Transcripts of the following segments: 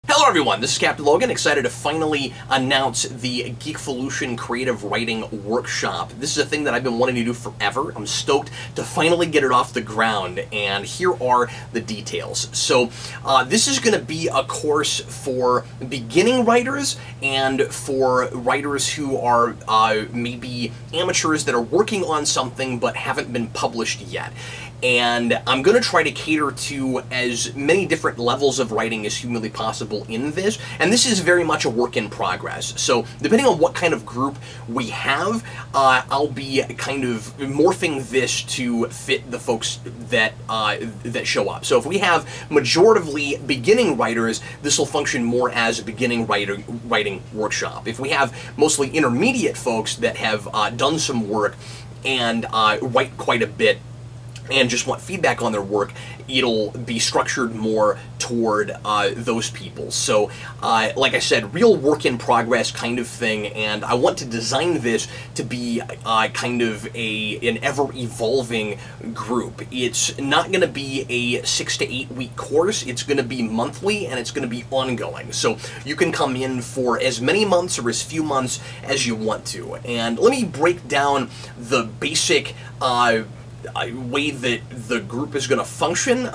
Hello everyone, this is Captain Logan, excited to finally announce the Geekvolution Creative Writing Workshop. This is a thing that I've been wanting to do forever. I'm stoked to finally get it off the ground, and here are the details. So this is going to be a course for beginning writers and for writers who are maybe amateurs that are working on something but haven't been published yet. And I'm going to try to cater to as many different levels of writing as humanly possible in this, and this is very much a work in progress. So depending on what kind of group we have, I'll be kind of morphing this to fit the folks that that show up. So if we have majoritively beginning writers, this will function more as a beginning writing workshop. If we have mostly intermediate folks that have done some work and write quite a bit and just want feedback on their work, it'll be structured more toward those people. So, like I said, real work in progress kind of thing, and I want to design this to be kind of an ever-evolving group. It's not going to be a 6 to 8 week course, it's going to be monthly, and it's going to be ongoing. So you can come in for as many months or as few months as you want to. And let me break down the basic way that the group is going to function,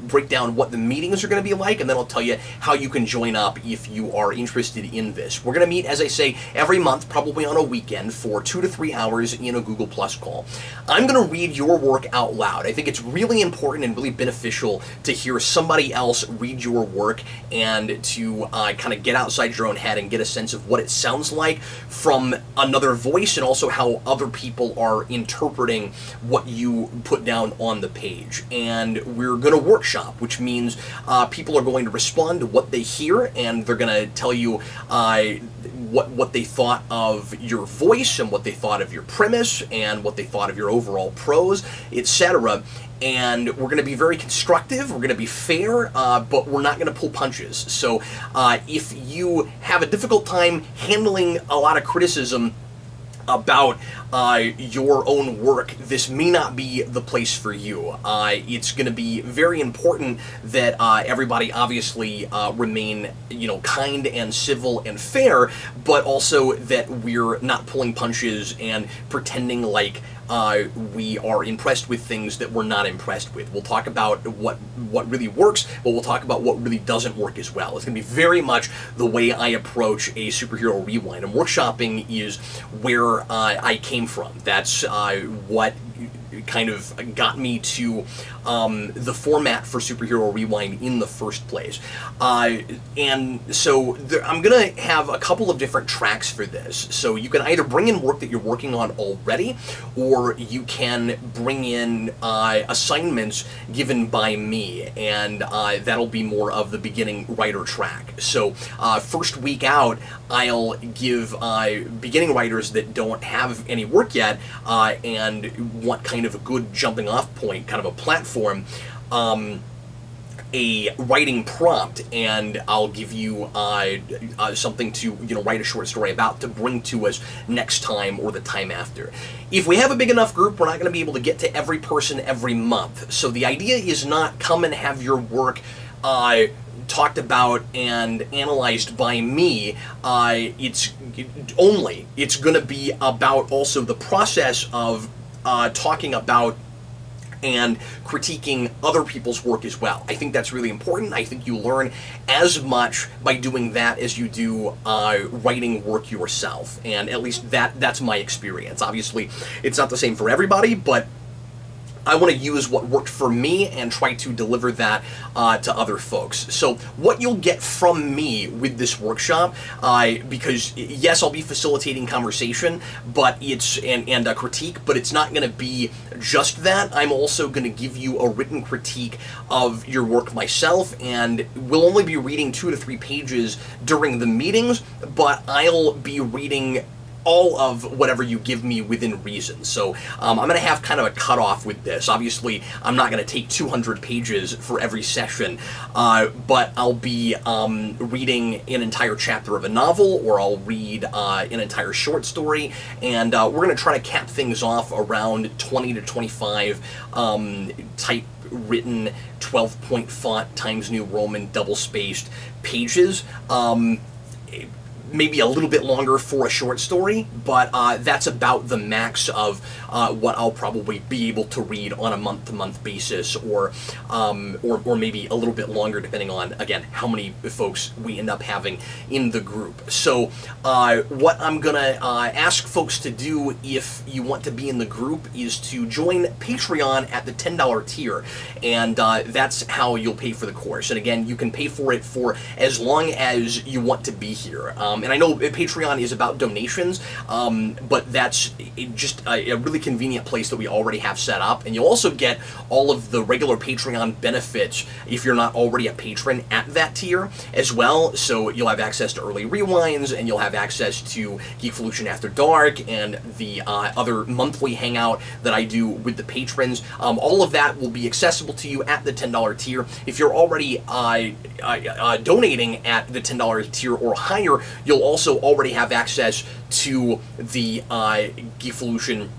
break down what the meetings are going to be like, and then I'll tell you how you can join up if you are interested in this. We're going to meet, as I say, every month, probably on a weekend, for 2 to 3 hours in a Google Plus call. I'm going to read your work out loud. I think it's really important and really beneficial to hear somebody else read your work and to kind of get outside your own head and get a sense of what it sounds like from another voice, and also how other people are interpreting what you put down on the page. And we're going to workshop, which means people are going to respond to what they hear, and they're going to tell you what they thought of your voice, and what they thought of your premise, and what they thought of your overall prose, etc. And we're going to be very constructive, we're going to be fair, but we're not going to pull punches. So if you have a difficult time handling a lot of criticism about your own work, this may not be the place for you. It's going to be very important that everybody obviously remain, kind and civil and fair, but also that we're not pulling punches and pretending like we are impressed with things that we're not impressed with. We'll talk about what really works, but we'll talk about what really doesn't work as well. It's going to be very much the way I approach a superhero rewind, and workshopping is where I came from. That's what kind of got me to the format for Superhero Rewind in the first place. And so I'm going to have a couple of different tracks for this. So you can either bring in work that you're working on already, or you can bring in assignments given by me, and that'll be more of the beginning writer track. So first week out, I'll give beginning writers that don't have any work yet and want kind of a good jumping off point, kind of a platform, a writing prompt, and I'll give you something to write a short story about to bring to us next time or the time after. If we have a big enough group, we're not going to be able to get to every person every month. So the idea is not come and have your work talked about and analyzed by me. It's going to be about also the process of talking about and critiquing other people's work as well. I think that's really important. I think you learn as much by doing that as you do writing work yourself, and at least that's my experience. Obviously, it's not the same for everybody, but I want to use what worked for me and try to deliver that to other folks. So what you'll get from me with this workshop, because yes, I'll be facilitating conversation, but and a critique, but it's not going to be just that. I'm also going to give you a written critique of your work myself, and we'll only be reading 2 to 3 pages during the meetings, but I'll be reading all of whatever you give me within reason. So I'm going to have kind of a cutoff with this. Obviously, I'm not going to take 200 pages for every session, but I'll be reading an entire chapter of a novel, or I'll read an entire short story, and we're going to try to cap things off around 20 to 25 typewritten 12-point font Times New Roman double-spaced pages. Maybe a little bit longer for a short story, but that's about the max of what I'll probably be able to read on a month-to-month basis, or maybe a little bit longer, depending on, again, how many folks we end up having in the group. So what I'm gonna ask folks to do, if you want to be in the group, is to join Patreon at the $10 tier, and that's how you'll pay for the course. And again, you can pay for it for as long as you want to be here. And I know Patreon is about donations, but that's just a really convenient place that we already have set up. And you'll also get all of the regular Patreon benefits if you're not already a patron at that tier as well. So you'll have access to early rewinds, and you'll have access to Geekvolution After Dark, and the other monthly hangout that I do with the patrons. All of that will be accessible to you at the $10 tier. If you're already donating at the $10 tier or higher, you'll also already have access to the Geekvolution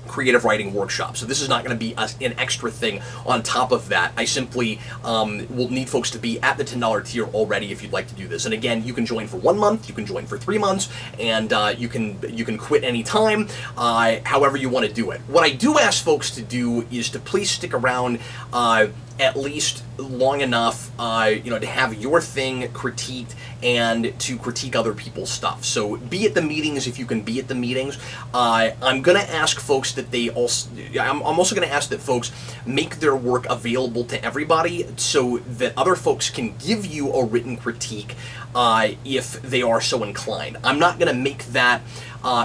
creative writing workshop. So this is not going to be an extra thing on top of that. I simply will need folks to be at the $10 tier already if you'd like to do this. And again, you can join for 1 month, you can join for 3 months, and you can quit anytime, however you want to do it. What I do ask folks to do is to please stick around at least long enough, to have your thing critiqued and to critique other people's stuff. So be at the meetings if you can be at the meetings. I'm going to ask folks that I'm also going to ask that folks make their work available to everybody, so that other folks can give you a written critique if they are so inclined. I'm not going to make that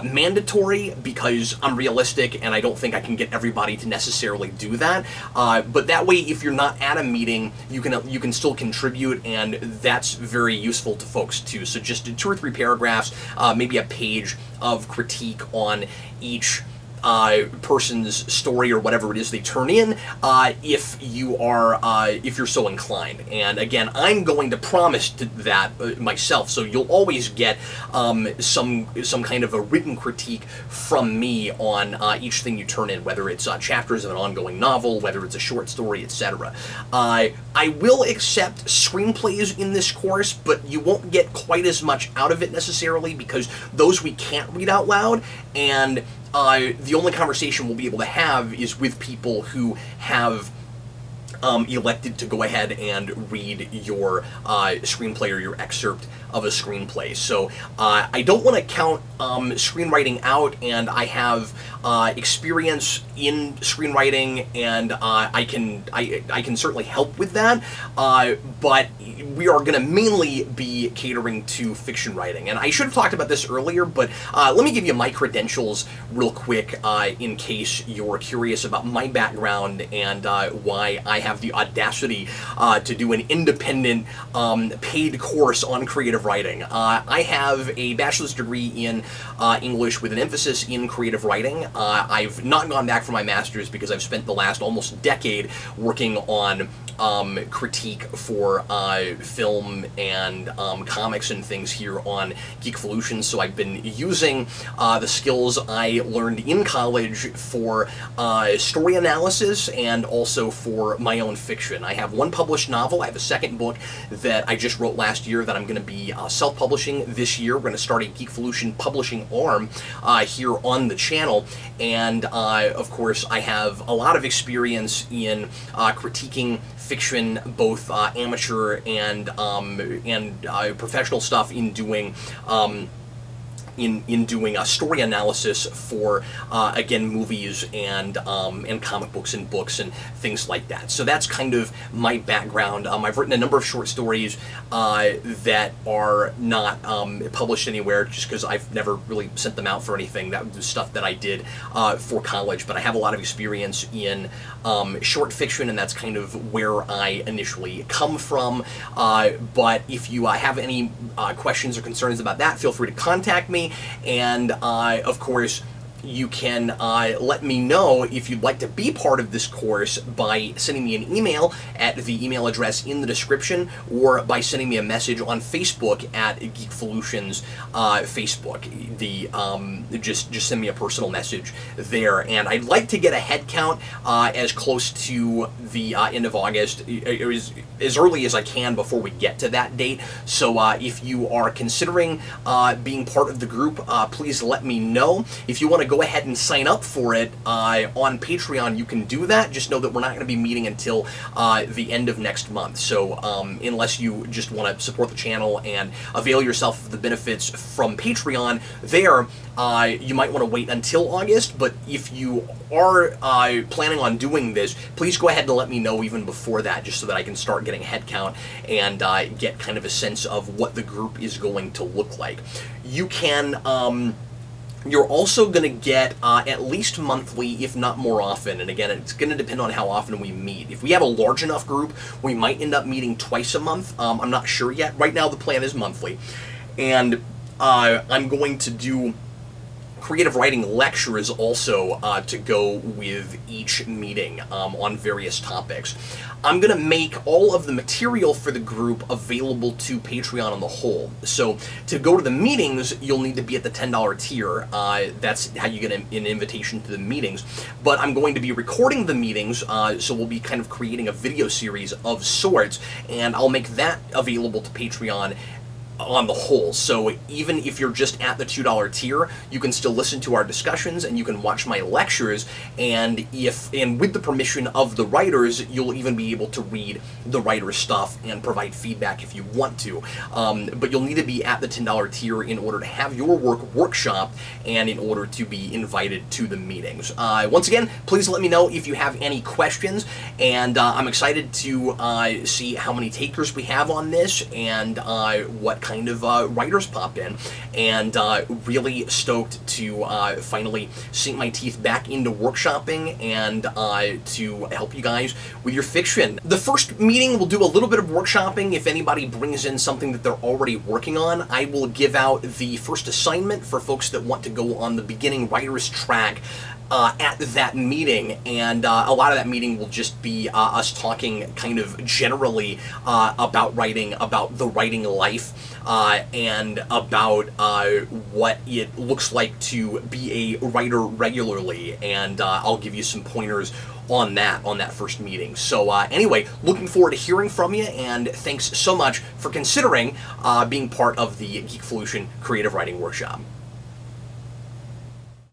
mandatory, because I'm realistic and I don't think I can get everybody to necessarily do that. But that way, if you're not at a meeting, you can still contribute, and that's very useful to folks too. So just 2 or 3 paragraphs, maybe a page of critique on each person's story or whatever it is they turn in, if you're so inclined. And again, I'm going to promise that myself, so you'll always get some kind of a written critique from me on each thing you turn in, whether it's chapters of an ongoing novel, whether it's a short story, etc. I will accept screenplays in this course, but you won't get quite as much out of it necessarily, because those we can't read out loud, and the only conversation we'll be able to have is with people who have elected to go ahead and read your screenplay or your excerpt of a screenplay. So I don't want to count screenwriting out, and I have experience in screenwriting, and I can certainly help with that, but we are going to mainly be catering to fiction writing. And I should have talked about this earlier, but let me give you my credentials real quick in case you're curious about my background and why I have the audacity to do an independent paid course on creative writing. I have a bachelor's degree in English with an emphasis in creative writing. I've not gone back for my master's because I've spent the last almost decade working on critique for film and comics and things here on Geekvolution, so I've been using the skills I learned in college for story analysis and also for my own fiction. I have 1 published novel. I have a 2nd book that I just wrote last year that I'm going to be self-publishing this year. We're going to start a Geekvolution publishing arm here on the channel, and of course I have a lot of experience in critiquing fiction, both amateur and professional stuff, in doing a story analysis for again, movies and comic books and books and things like that. So that's kind of my background. I've written a number of short stories that are not published anywhere, just because I've never really sent them out for anything. That was stuff that I did for college, but I have a lot of experience in short fiction, and that's kind of where I initially come from. But if you have any questions or concerns about that, feel free to contact me. me, and of course, you can let me know if you'd like to be part of this course by sending me an email at the email address in the description, or by sending me a message on Facebook at Geekvolution's Facebook. Just send me a personal message there. And I'd like to get a head count as close to the end of August, as early as I can before we get to that date. So if you are considering being part of the group, please let me know. If you want to go ahead and sign up for it on Patreon, you can do that. Just know that we're not going to be meeting until the end of next month. So unless you just want to support the channel and avail yourself of the benefits from Patreon there, you might want to wait until August. But if you are planning on doing this, please go ahead and let me know even before that, just so that I can start getting a head count and get kind of a sense of what the group is going to look like. You can you're also going to get at least monthly, if not more often, and again, it's going to depend on how often we meet. If we have a large enough group, we might end up meeting twice a month. I'm not sure yet. Right now, the plan is monthly. And I'm going to do creative writing lectures also to go with each meeting on various topics. I'm going to make all of the material for the group available to Patreon on the whole. So to go to the meetings, you'll need to be at the $10 tier. That's how you get an invitation to the meetings. But I'm going to be recording the meetings, so we'll be kind of creating a video series of sorts, and I'll make that available to Patreon on the whole. So even if you're just at the $2 tier, you can still listen to our discussions and you can watch my lectures, and with the permission of the writers, you'll even be able to read the writer's stuff and provide feedback if you want to. But you'll need to be at the $10 tier in order to have your work workshopped and in order to be invited to the meetings. Once again, please let me know if you have any questions, and I'm excited to see how many takers we have on this and what kind of writers pop in, and really stoked to finally sink my teeth back into workshopping and to help you guys with your fiction. The first meeting will do a little bit of workshopping. If anybody brings in something that they're already working on, I will give out the first assignment for folks that want to go on the beginning writer's track at that meeting, and a lot of that meeting will just be us talking kind of generally about writing, about the writing life, and about what it looks like to be a writer regularly, and I'll give you some pointers on that first meeting. So anyway, looking forward to hearing from you, and thanks so much for considering being part of the Geekvolution Creative Writing Workshop.